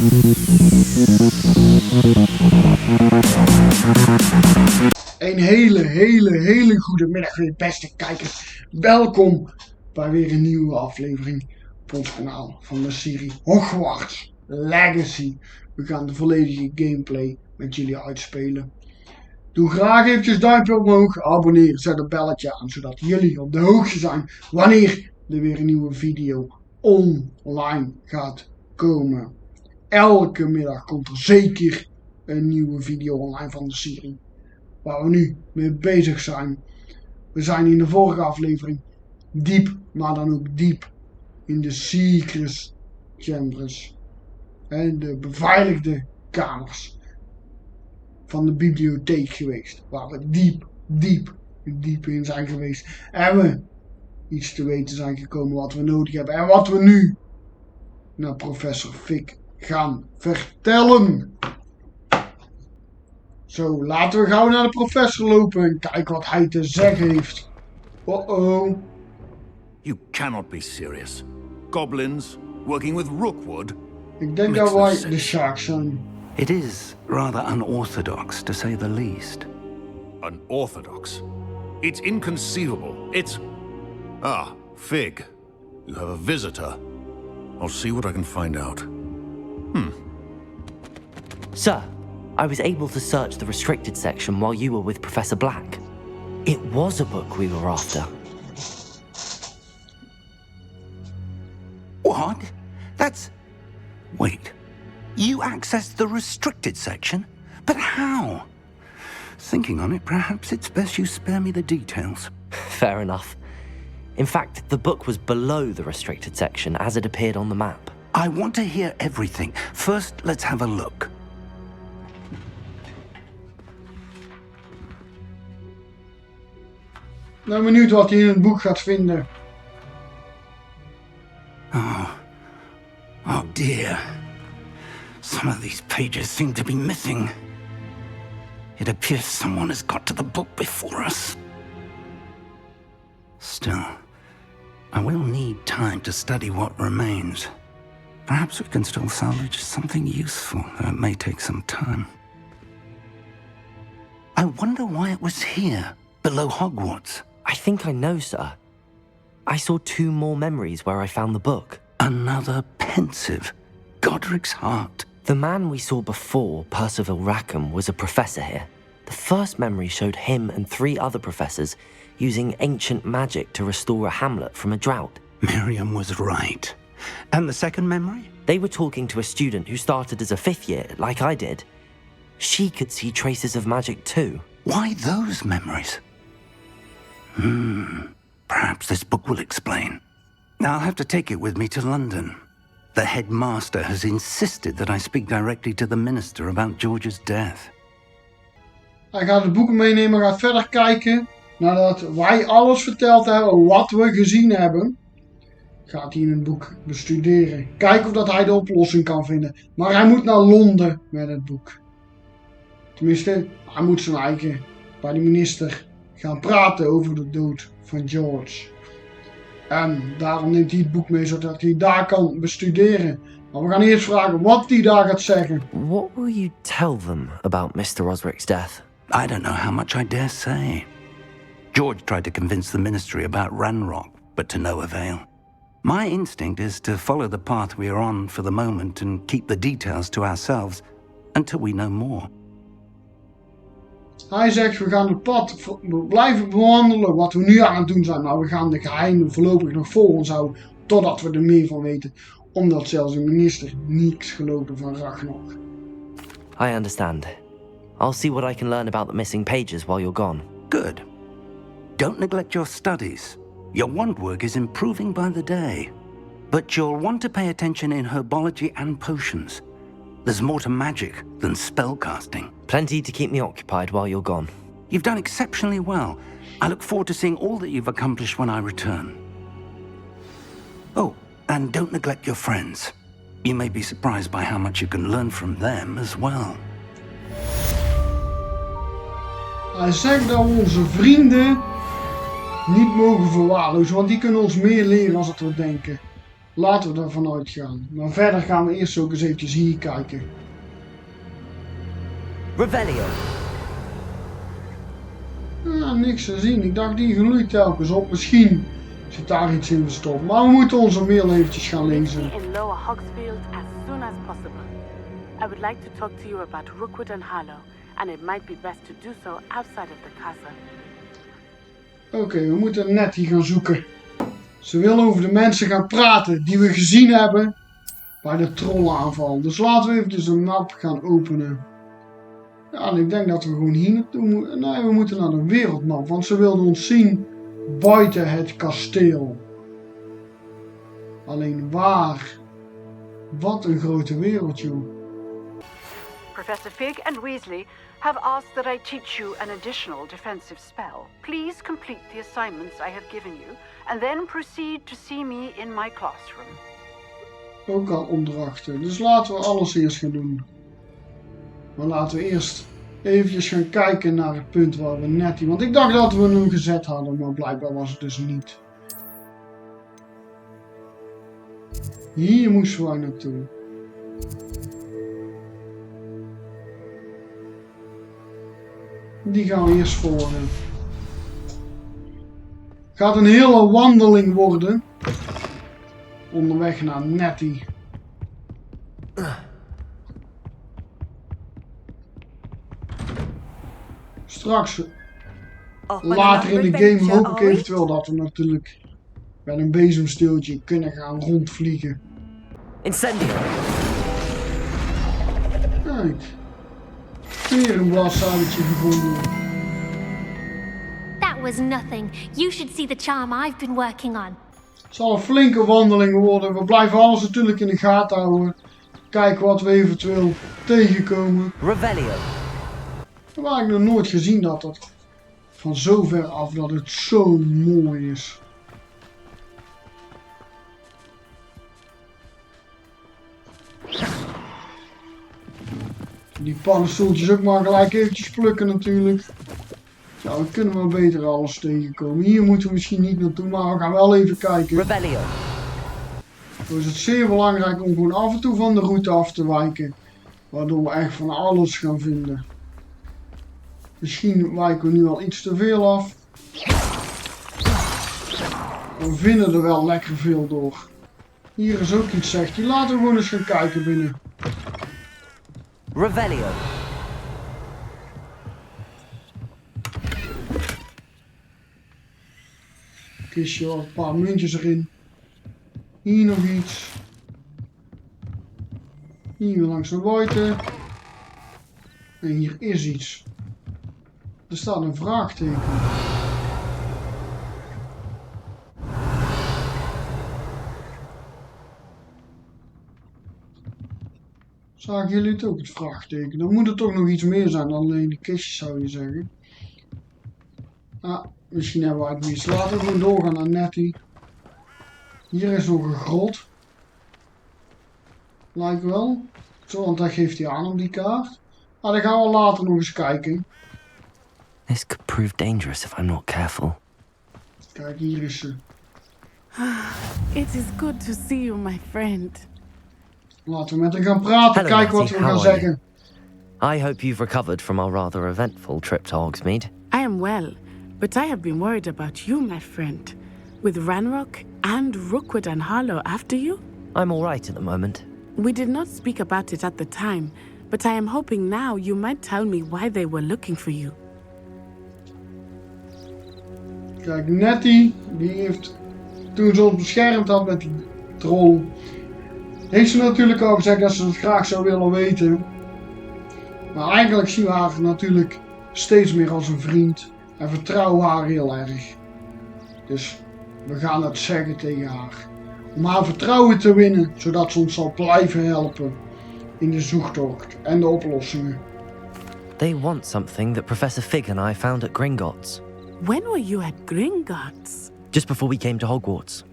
Een hele goede middag weer, beste kijkers. Welkom bij weer een nieuwe aflevering op ons kanaal van de serie Hogwarts Legacy. We gaan de volledige gameplay met jullie uitspelen. Doe graag eventjes duimpje omhoog, abonneer, zet een belletje aan, zodat jullie op de hoogte zijn wanneer er weer een nieuwe video online gaat komen. Elke middag komt er zeker een nieuwe video online van de serie waar we nu mee bezig zijn. We zijn in de vorige aflevering diep, maar dan ook diep in de secret chambers en de beveiligde kamers van de bibliotheek geweest, waar we diep in zijn geweest en we iets te weten zijn gekomen wat we nodig hebben en wat we nu naar professor Fik gaan vertellen. Zo, laten we gauw naar de professor lopen en kijken wat hij te zeggen heeft. Oh. You cannot be serious. Goblins working with Rookwood? Ik denk dat wij de sharks zijn. It is rather unorthodox, to say the least. Unorthodox? It's inconceivable. It's... Ah, Fig. You have a visitor. I'll see what I can find out. Sir, I was able to search the restricted section while you were with Professor Black. It was a book we were after. What? That's... Wait. You accessed the restricted section? But how? Thinking on it, perhaps it's best you spare me the details. Fair enough. In fact, the book was below the restricted section as it appeared on the map. I want to hear everything. First, let's have a look. Nou, benieuwd wat hij in het boek gaat vinden. Oh dear. Some of these pages seem to be missing. It appears someone has got to the book before us. Still, I will need time to study what remains. Perhaps we can still salvage something useful, though it may take some time. I wonder why it was here, below Hogwarts. I think I know, sir. I saw 2 more memories where I found the book. Another pensive. Godric's heart. The man we saw before, Percival Rackham, was a professor here. The first memory showed him and 3 other professors using ancient magic to restore a hamlet from a drought. Miriam was right. And the second memory? They were talking to a student who started as a 5th year, like I did. She could see traces of magic too. Why those memories? Perhaps this book will explain. Now I'll have to take it with me to London. The headmaster has insisted that I speak directly to the minister about George's death. Hij gaat het boek meenemen, gaat verder kijken. Nadat wij alles verteld hebben wat we gezien hebben, gaat hij in het boek bestuderen. Kijken of dat hij de oplossing kan vinden. Maar hij moet naar Londen met het boek. Tenminste, hij moet zijn eigen bij de minister gaan praten over de dood van George. En daarom neemt hij het boek mee, zodat hij daar kan bestuderen. Maar we gaan eerst vragen wat hij daar gaat zeggen. What will you tell them about Mr. Osric's death? I don't know how much I dare say. George tried to convince the ministry about Ranrock, but to no avail. My instinct is to follow the path we are on for the moment and keep the details to ourselves until we know more. Hij zegt, we gaan het pad blijven bewandelen wat we nu aan het doen zijn. Maar we gaan de geheimen voorlopig nog voor ons houden totdat we er meer van weten. Omdat zelfs de minister niets geloofde van Ragnarok. I understand. I'll see what I can learn about the missing pages while you're gone. Good. Don't neglect your studies. Your wand work is improving by the day. But you'll want to pay attention in herbology and potions. There's more to magic than spellcasting. Plenty to keep me occupied while you're gone. You've done exceptionally well. I look forward to seeing all that you've accomplished when I return. Oh, and don't neglect your friends. You may be surprised by how much you can learn from them as well. Hij zegt dat we onze vrienden niet mogen verwaarlozen, want die kunnen ons meer leren als we denken. Laten we ervan uitgaan. Maar verder gaan we eerst ook eens eventjes hier kijken. Revelio. Ja, niks te zien. Ik dacht die gloeit telkens op. Misschien zit daar iets in verstopt. Maar we moeten onze mail eventjes gaan lezen. In Lower Hogsfield as soon as possible. I would like to talk to you about Rookwood and Harlow, and it might be best to do so outside of the castle. Oké, we moeten Natty gaan zoeken. Ze wil over de mensen gaan praten die we gezien hebben bij de trollaanval. Dus laten we eventjes een map gaan openen. Ja, en ik denk dat we gewoon hier naartoe moeten. Nee, we moeten naar de wereldmap, want ze wilden ons zien buiten het kasteel. Alleen waar? Wat een grote wereld, joh. Professor Fig and Weasley have asked that I teach you an additional defensive spell. Please complete the assignments I have given you, and then proceed to see me in my classroom. Ook al opdrachten. Dus laten we alles eerst gaan doen. Maar laten we eerst eventjes gaan kijken naar het punt waar we Natty... Want ik dacht dat we hem gezet hadden, maar blijkbaar was het dus niet. Hier moesten wij naartoe. Die gaan we eerst volgen. Gaat een hele wandeling worden. Onderweg naar Natty. Straks, later in de game, hoop ik eventueel dat we natuurlijk met een bezemsteeltje kunnen gaan rondvliegen. Incendio. Kijk. Weer een bladzijdeltje gevonden. That was nothing. You should see the charm I've been working on. Het zal een flinke wandeling worden. We blijven alles natuurlijk in de gaten houden. Kijken wat we eventueel tegenkomen. Revelio. Waar ik nog nooit gezien had dat van zo ver af dat het zo mooi is. Die paddenstoeltjes ook maar gelijk eventjes plukken natuurlijk. Ja, dan kunnen we beter alles tegenkomen. Hier moeten we misschien niet naartoe, maar we gaan wel even kijken. Revelio. Dan is het zeer belangrijk om gewoon af en toe van de route af te wijken. Waardoor we echt van alles gaan vinden. Misschien wijken we nu al iets te veel af. We vinden er wel lekker veel door. Hier is ook iets, zegt hij. Laten we gewoon eens gaan kijken binnen. Revelio. Kistje, wat een paar muntjes erin. Hier nog iets. Hier langs naar buiten. En hier is iets. Er staat een vraagteken. Zagen jullie het ook, het vraagteken? Dan moet er toch nog iets meer zijn dan alleen de kistjes, zou je zeggen. Ah, misschien hebben we het mis. Laten we gewoon doorgaan naar Natty. Hier is nog een grot. Lijkt wel. Zo, want dat geeft hij aan op die kaart. Maar dan gaan we later nog eens kijken. This could prove dangerous if I'm not careful. Kijk, hier is ze. It is good to see you, my friend. Laten we met haar gaan praten, Hello, kijken wat Natty. we gaan How are zeggen. I hope you've recovered from our rather eventful trip to Hogsmeade. I am well, but I have been worried about you, my friend. With Ranrock and Rookwood and Harlow after you? I'm all right at the moment. We did not speak about it at the time, but I am hoping now you might tell me why they were looking for you. Kijk, Natty, die heeft, toen ze ons beschermd had met die troll, heeft ze natuurlijk al gezegd dat ze het graag zou willen weten. Maar eigenlijk zien we haar natuurlijk steeds meer als een vriend en vertrouwen haar heel erg. Dus we gaan het zeggen tegen haar. Om haar vertrouwen te winnen, zodat ze ons zal blijven helpen in de zoektocht en de oplossingen. They want something that Professor Fig and I found at Gringotts. When were you at Gringotts? Just before we came to Hogwarts.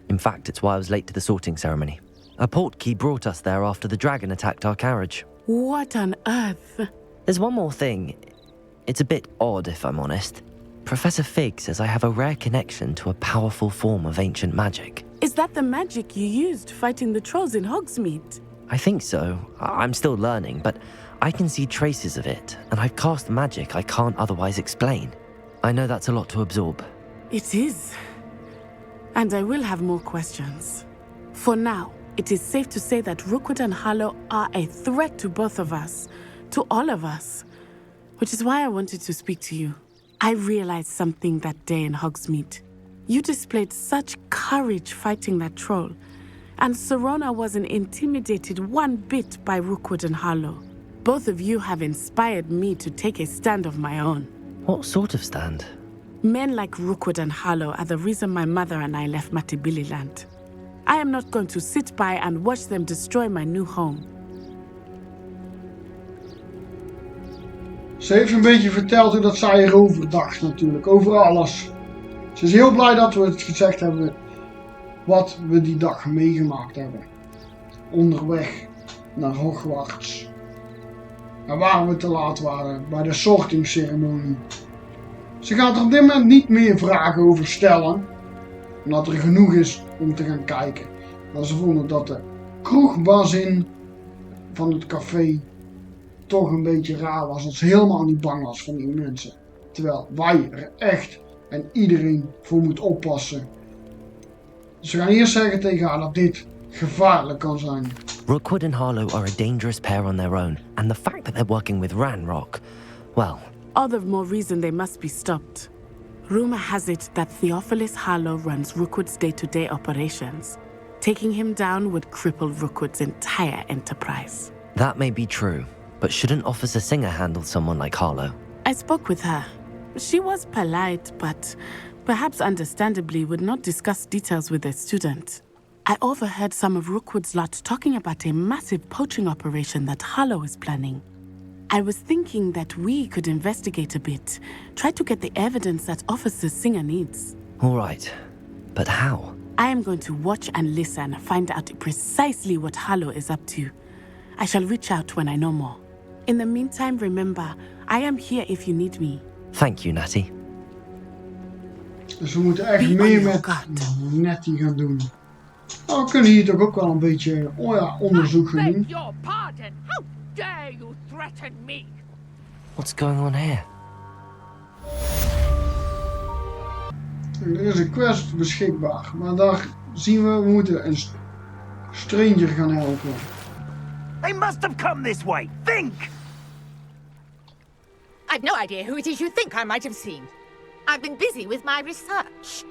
In fact, it's why I was late to the sorting ceremony. A portkey brought us there after the dragon attacked our carriage. What on earth? There's one more thing. It's a bit odd, if I'm honest. Professor Fig says I have a rare connection to a powerful form of ancient magic. Is that the magic you used fighting the trolls in Hogsmeade? I think so. I'm still learning, but I can see traces of it, and I've cast magic I can't otherwise explain. I know that's a lot to absorb. It is. And I will have more questions. For now, it is safe to say that Rookwood and Harlow are a threat to both of us, to all of us. Which is why I wanted to speak to you. I realized something that day in Hogsmeade. You displayed such courage fighting that troll, and Serona wasn't intimidated one bit by Rookwood and Harlow. Both of you have inspired me to take a stand of my own. What sort of stand? Men like Rookwood and Harlow are the reason my mother and I left Matabeleland. I am not going to sit by and watch them destroy my new home. Ze heeft een beetje verteld hoe dat zij erover dacht natuurlijk, over alles. Ze is heel blij dat we het gezegd hebben wat we die dag meegemaakt hebben. Onderweg naar Hogwarts. En waar we te laat waren bij de sortingceremonie. Ze gaat er op dit moment niet meer vragen over stellen. Omdat er genoeg is om te gaan kijken. Maar ze vonden dat de kroegbazin van het café toch een beetje raar was. Dat ze helemaal niet bang was van die mensen. Terwijl wij er echt en iedereen voor moet oppassen. Dus we gaan eerst zeggen tegen haar dat dit gevaarlijk kan zijn. Rookwood and Harlow are a dangerous pair on their own. And the fact that they're working with Ranrock, well... All the more reason they must be stopped. Rumor has it that Theophilus Harlow runs Rookwood's day-to-day operations. Taking him down would cripple Rookwood's entire enterprise. That may be true, but shouldn't Officer Singer handle someone like Harlow? I spoke with her. She was polite, but perhaps understandably would not discuss details with a student. I overheard some of Rookwood's lot talking about a massive poaching operation that Harlow is planning. I was thinking that we could investigate a bit, try to get the evidence that Officer Singer needs. All right, but how? I am going to watch and listen, find out precisely what Harlow is up to. I shall reach out when I know more. In the meantime, remember, I am here if you need me. Thank you, Natty. Dus we moeten echt meer met Natty gaan doen. Nou, we kunnen hier toch ook wel een beetje onderzoek gaan doen. Your pardon. How dare you threaten me? What's going on here? Er is een quest beschikbaar, maar daar zien we moeten een stranger gaan helpen. They must have come this way. Think! I've no idea who it is you think I might have seen. I've been busy with my research.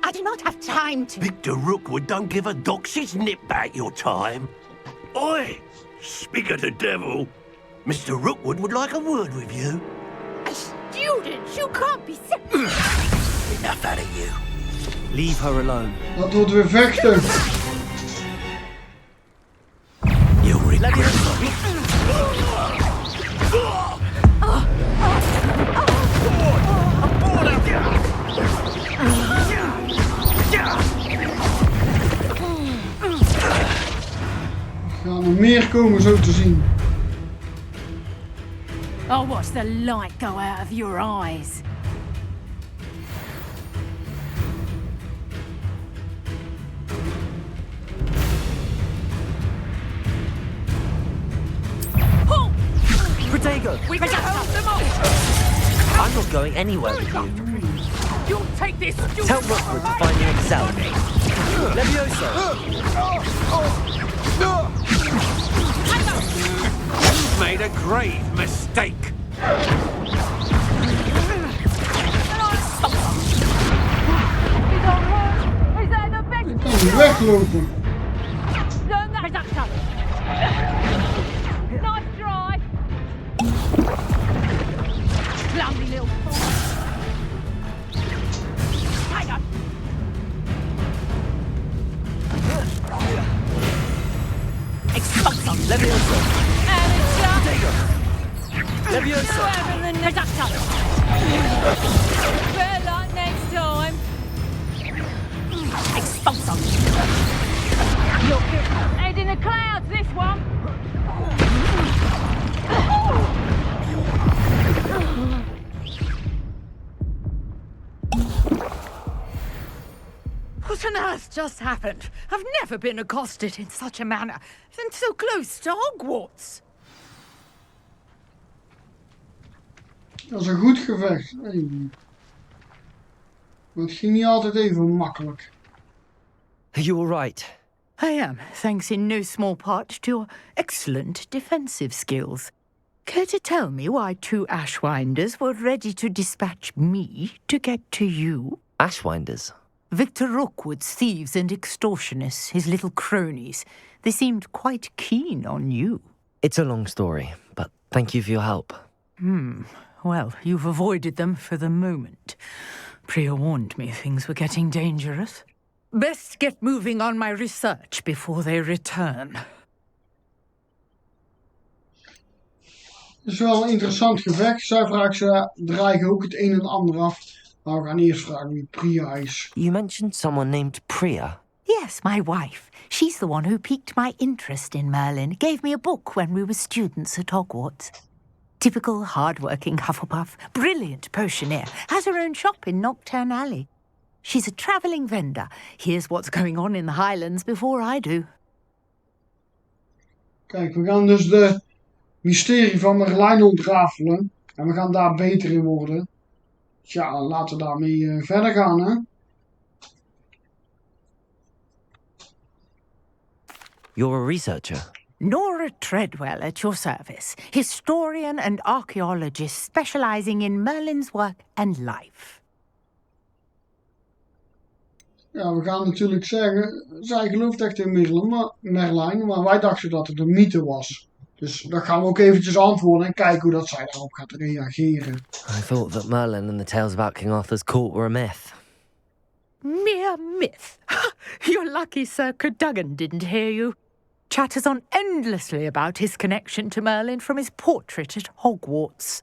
I do not have time to... Victor Rookwood don't give a doxy's nip back your time. Oi! Speak of the devil. Mr. Rookwood would like a word with you. A student? You can't be serious. Enough out of you. Leave her alone. Dat wordt weer vechten. You'll regret it. Er gaan er meer komen zo te zien. I'll watch the light go out of your eyes. Protego! We can hold them off! I'm not going anywhere with you. You'll take this student... Tell Rookwood to find me himself. Levioso! You've made a grave mistake. Ik kan niet weglopen. Nice try! Lovely little fool. Hang on. Expulso. Levioso! Amateur. Levioso! Reducto. Better luck next time. Expulso. Look, head in the clouds, this one. on earth just happened? I've never been accosted in such a manner, and so close to Hogwarts. Dat is een goed gevecht. Hey. Maar het ging niet altijd even makkelijk. You all right? I am, thanks in no small part to your excellent defensive skills. Care to tell me why 2 Ashwinders were ready to dispatch me to get to you? Ashwinders? Victor Rookwood's thieves and extortionists, his little cronies. They seemed quite keen on you. It's a long story, but thank you for your help. Well, you've avoided them for the moment. Priya warned me things were getting dangerous. Best get moving on my research before they return. Het is wel een interessant gevecht. Zij vraagt ze dreigen ook het een en ander af. Maar we gaan eerst vragen wie Priya is. You mentioned someone named Priya. Yes, my wife. She's the one who piqued my interest in Merlin. Gave me a book when we were students at Hogwarts. Typical hard-working Hufflepuff. Brilliant potioneer. Has her own shop in Knockturn Alley. She's a travelling vendor. Hears what's going on in the Highlands before I do. Kijk, we gaan dus de mysterie van Merlijn ontrafelen. En we gaan daar beter in worden. Tja, laten we daarmee verder gaan, hè. You're a researcher? Nora Treadwell at your service. Historian and archaeologist specialising in Merlin's work and life. Ja, we gaan natuurlijk zeggen, zij gelooft echt in Merlijn, maar wij dachten dat het een mythe was. Dus dat gaan we ook eventjes antwoorden en kijken hoe dat zij daarop gaat reageren. I thought that Merlin and the tales about King Arthur's court were a myth. Mere myth. You're lucky Sir Cadogan didn't hear you. Chatters on endlessly about his connection to Merlin from his portrait at Hogwarts.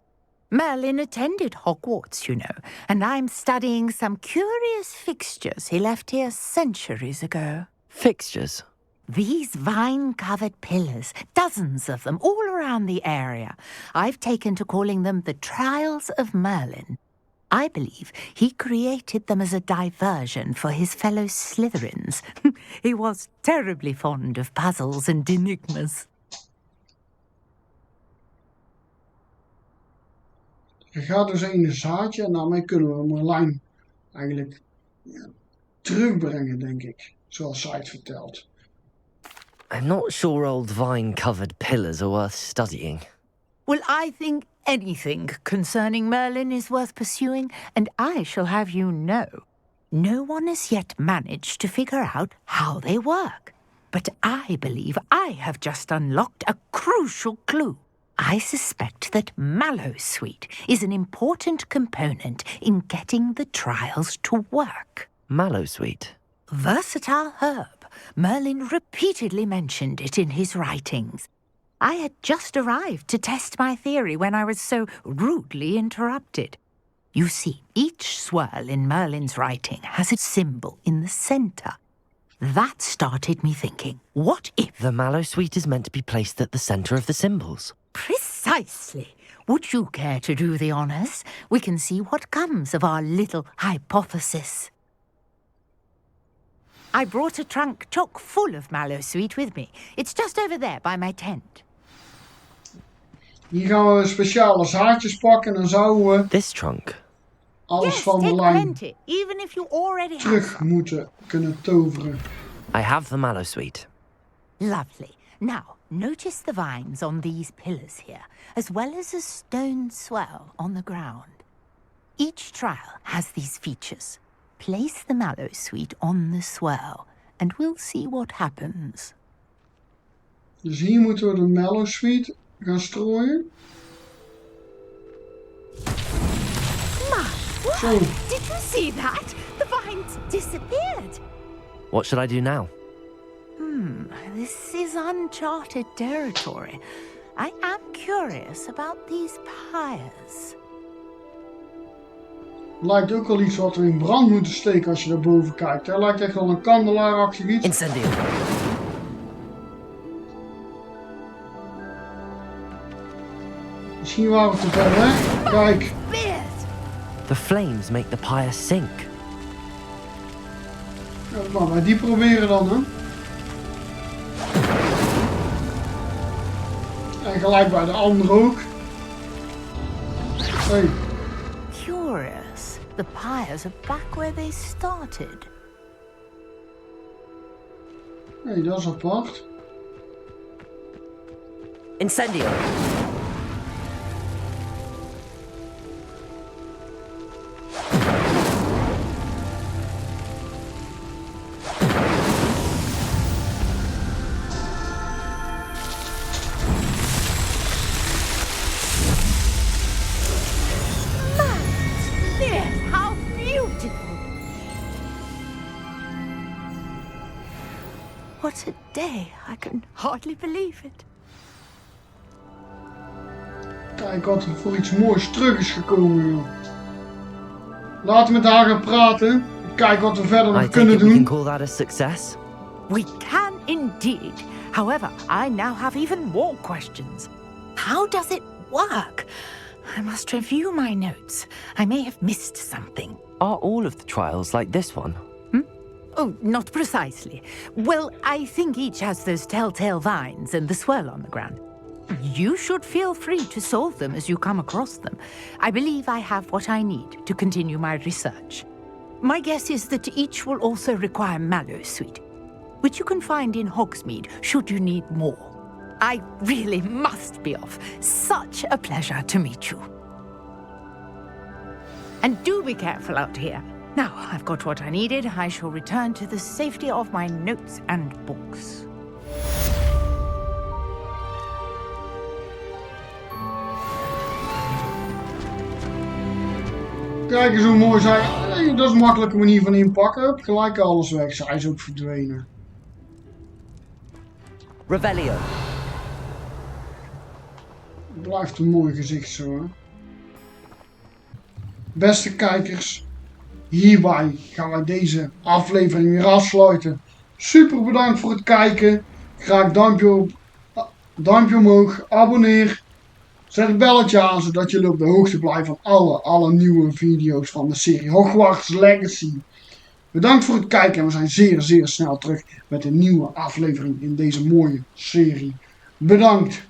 Merlin attended Hogwarts, you know, and I'm studying some curious fixtures he left here centuries ago. Fixtures? These vine-covered pillars, dozens of them, all around the area. I've taken to calling them the Trials of Merlin. I believe he created them as a diversion for his fellow Slytherins. He was terribly fond of puzzles and enigmas. Er gaat dus een zaadje en daarmee kunnen we Merlijn eigenlijk terugbrengen, denk ik. Zoals zij het vertelt. I'm not sure old vine-covered pillars are worth studying. Well, I think anything concerning Merlin is worth pursuing, and I shall have you know, no one has yet managed to figure out how they work. But I believe I have just unlocked a crucial clue. I suspect that Mallowsweet is an important component in getting the trials to work. Mallowsweet? Versatile herb. Merlin repeatedly mentioned it in his writings. I had just arrived to test my theory when I was so rudely interrupted. You see, each swirl in Merlin's writing has a symbol in the centre. That started me thinking, what if... The Mallowsweet is meant to be placed at the centre of the symbols. Precisely. Would you care to do the honours? We can see what comes of our little hypothesis. I brought a trunk chock full of Mallowsweet with me. It's just over there by my tent. Hier gaan we speciale zaadjes pakken en dan zouden we This trunk? alles van Merlijn even if you already terug moeten kunnen toveren. I have the Mallowsweet. Lovely. Now, notice the vines on these pillars here, as well as a stone swell on the ground. Each trial has these features. Place the Mallowsweet on the swell, and we'll see what happens. Dus hier moeten we de Mallowsweet gaan strooien. What? Did you see that? The vines disappeared. What should I do now? This is uncharted territory. I am curious about these pyres. Lijkt ook wel iets wat we in brand moeten steken als je daar boven kijkt. Hè? Lijkt echt wel een kandelaarachtig iets. Incendio. Misschien waren we te ver weg. Kijk. The flames make the pyre sink. Ja, maar wij die proberen dan, hè. En gelijk bij de andere ook. Hey. Curious. The pyres are back where they started. Hey, dat is apart. Incendio. Yes, how beautiful! What a day. I can hardly believe it. Kijk wat er voor iets moois terug is gekomen, joh. Laten we met haar gaan praten. Kijk wat we verder nog kunnen doen. We can call that a success. We can indeed. However, I now have even more questions. How does it work? I must review my notes. I may have missed something. Are all of the trials like this one? Oh, not precisely. Well, I think each has those telltale vines and the swirl on the ground. You should feel free to solve them as you come across them. I believe I have what I need to continue my research. My guess is that each will also require mallow sweet, which you can find in Hogsmeade should you need more. I really must be off. Such a pleasure to meet you. And do be careful out here. Now I've got what I needed, I shall return to the safety of my notes and books. Kijk eens hoe mooi zij... Hey, dat is een makkelijke manier van inpakken. Hup, gelijk alles weg. Zij is ook verdwenen. Revelio. Blijft een mooi gezicht zo, hè. Beste kijkers, hierbij gaan wij deze aflevering weer afsluiten. Super bedankt voor het kijken. Graag duimpje omhoog, abonneer. Zet het belletje aan, zodat jullie op de hoogte blijven van alle nieuwe video's van de serie Hogwarts Legacy. Bedankt voor het kijken en we zijn zeer snel terug met een nieuwe aflevering in deze mooie serie. Bedankt!